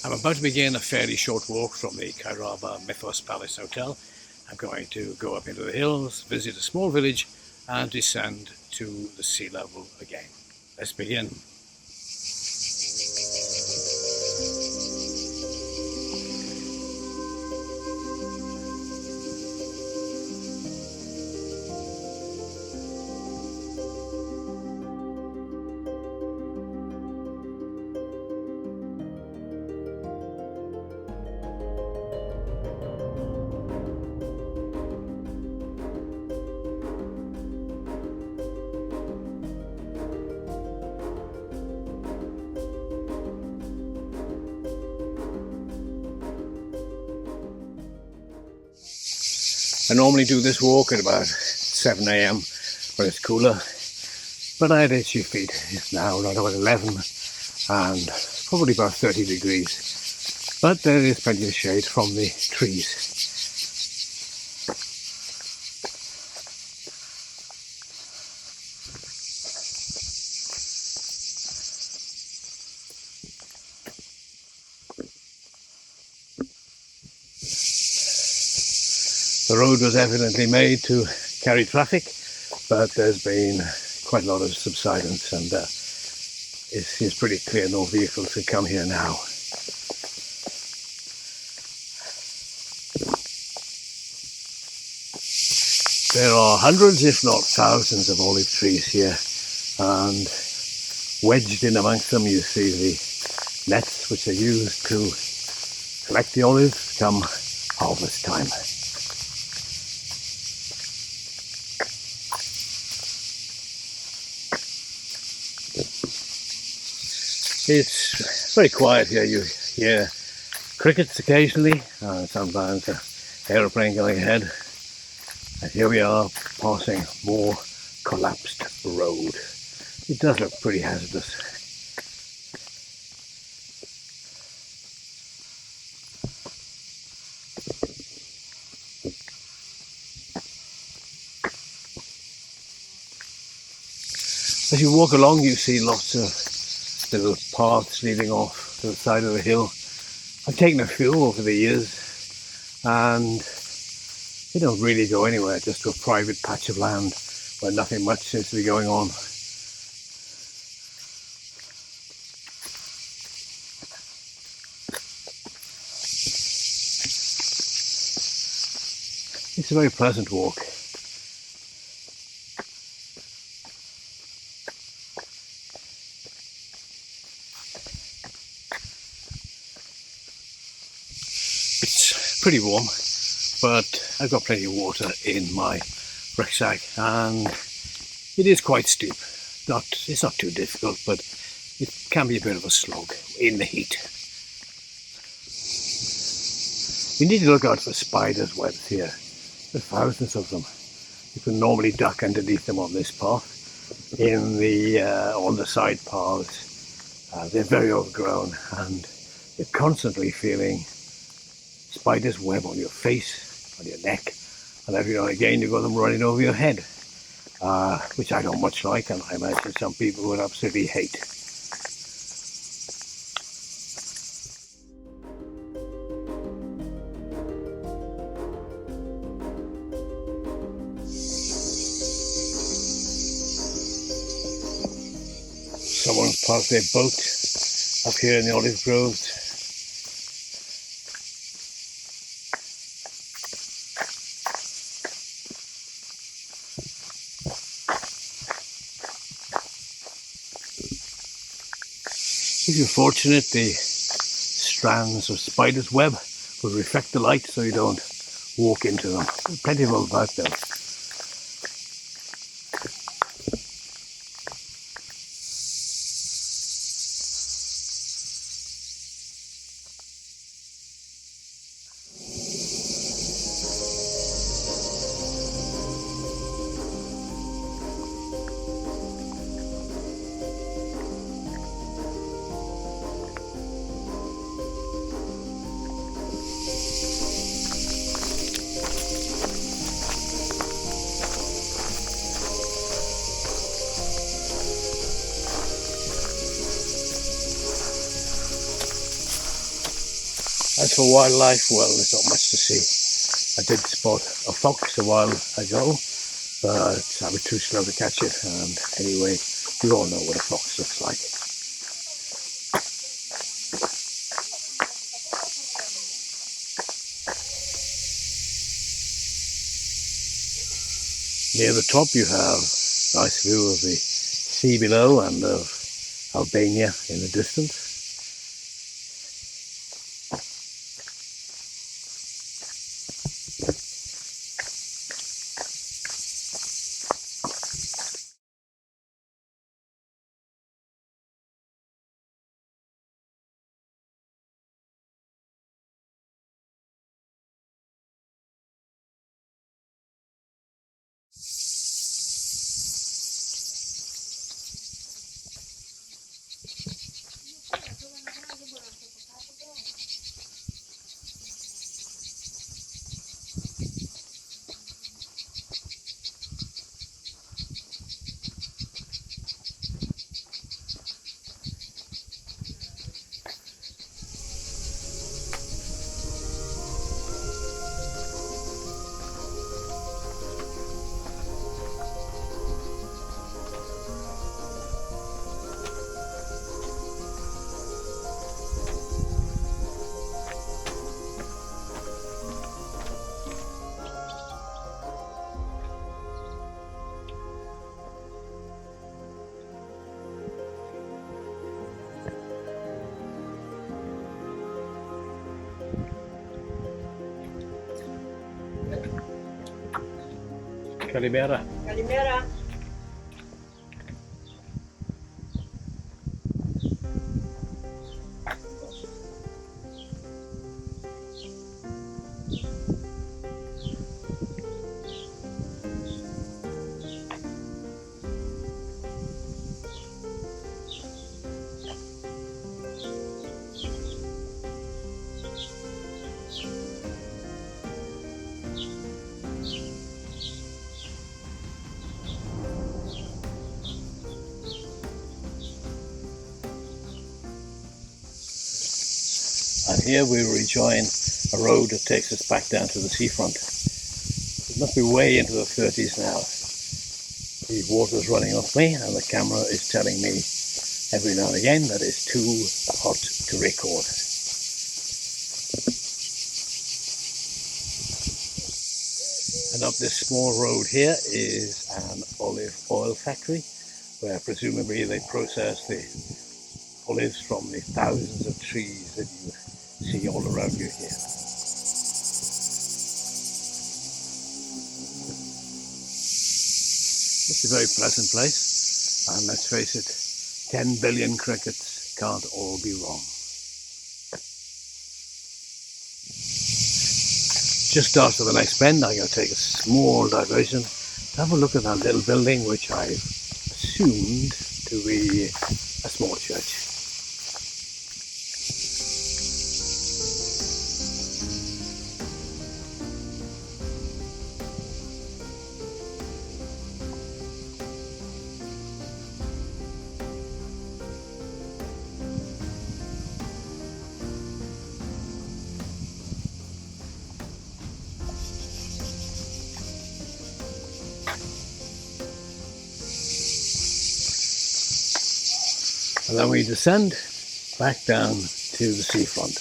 I'm about to begin a fairly short walk from the Kairaba Mythos Palace Hotel. I'm going to go up into the hills, visit a small village and descend to the sea level again. Let's begin. I normally do this walk at about 7 AM when it's cooler, but I had itchy feet. It's now around about 11 and probably about 30 degrees, but there is plenty of shade from the trees. The road was evidently made to carry traffic, but there's been quite a lot of subsidence and it seems pretty clear no vehicles can come here now. There are hundreds, if not thousands, of olive trees here, and wedged in amongst them you see the nets which are used to collect the olives come harvest time. It's very quiet here. You hear crickets occasionally, and sometimes an aeroplane going ahead. And here we are passing more collapsed road. It does look pretty hazardous. As you walk along, you see lots of little paths leading off to the side of the hill. I've taken a few over the years and they don't really go anywhere, just to a private patch of land where nothing much seems to be going on. It's a very pleasant walk. It's pretty warm, but I've got plenty of water in my rucksack and it is quite steep. It's not too difficult, but it can be a bit of a slog in the heat. You need to look out for spiders' webs here. There are thousands of them. You can normally duck underneath them on this path. On the side paths, they're very overgrown and you're constantly feeling spider's web on your face, on your neck, and every now and again you've got them running over your head, which I don't much like, and I imagine some people would absolutely hate. Someone's parked their boat up here in the olive groves. If you're fortunate, the strands of spider's web will reflect the light so you don't walk into them. There's plenty of them about though. As for wildlife, well, there's not much to see. I did spot a fox a while ago, but I was too slow to catch it, and anyway, you all know what a fox looks like. Near the top you have a nice view of the sea below and of Albania in the distance. Kalimera. Kalimera. And here we rejoin a road that takes us back down to the seafront. It must be way into the 30s now. The water's running off me and the camera is telling me every now and again that it's too hot to record. And up this small road here is an olive oil factory where presumably they process the olives from the thousands of trees that you see all around you here. It's a very pleasant place, and let's face it, 10 billion crickets can't all be wrong. Just after the next bend, I'm going to take a small diversion to have a look at that little building which I've assumed to be a small church. And then we descend back down to the seafront.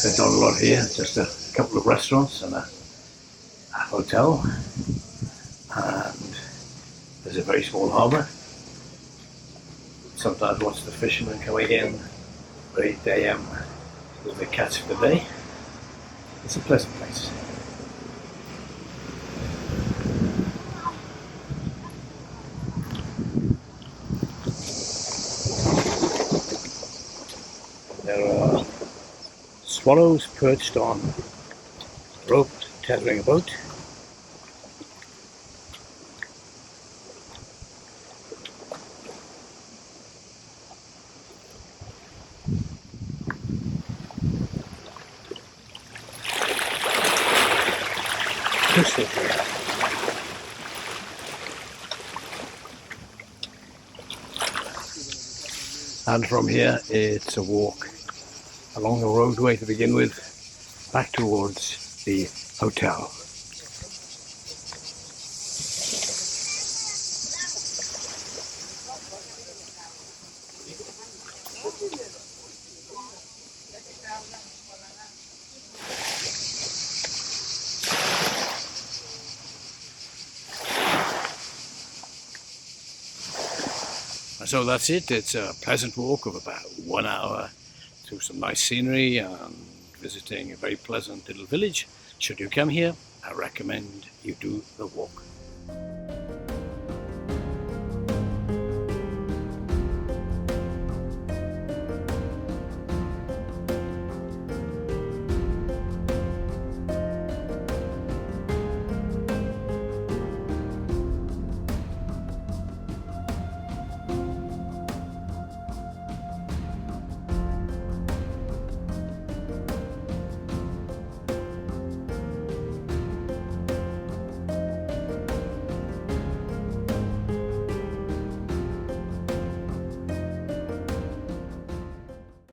There's not a lot here, just a couple of restaurants and a hotel. And there's a very small harbour. Sometimes watch the fishermen coming in at 8 AM with the catch for the day. It's a pleasant place. There are swallows perched on rope tethering a boat. to sit here. And from here it's a walk along the roadway to begin with, back towards the hotel. So that's it. It's a pleasant walk of about 1 hour through some nice scenery and visiting a very pleasant little village. Should you come here, I recommend you do the walk.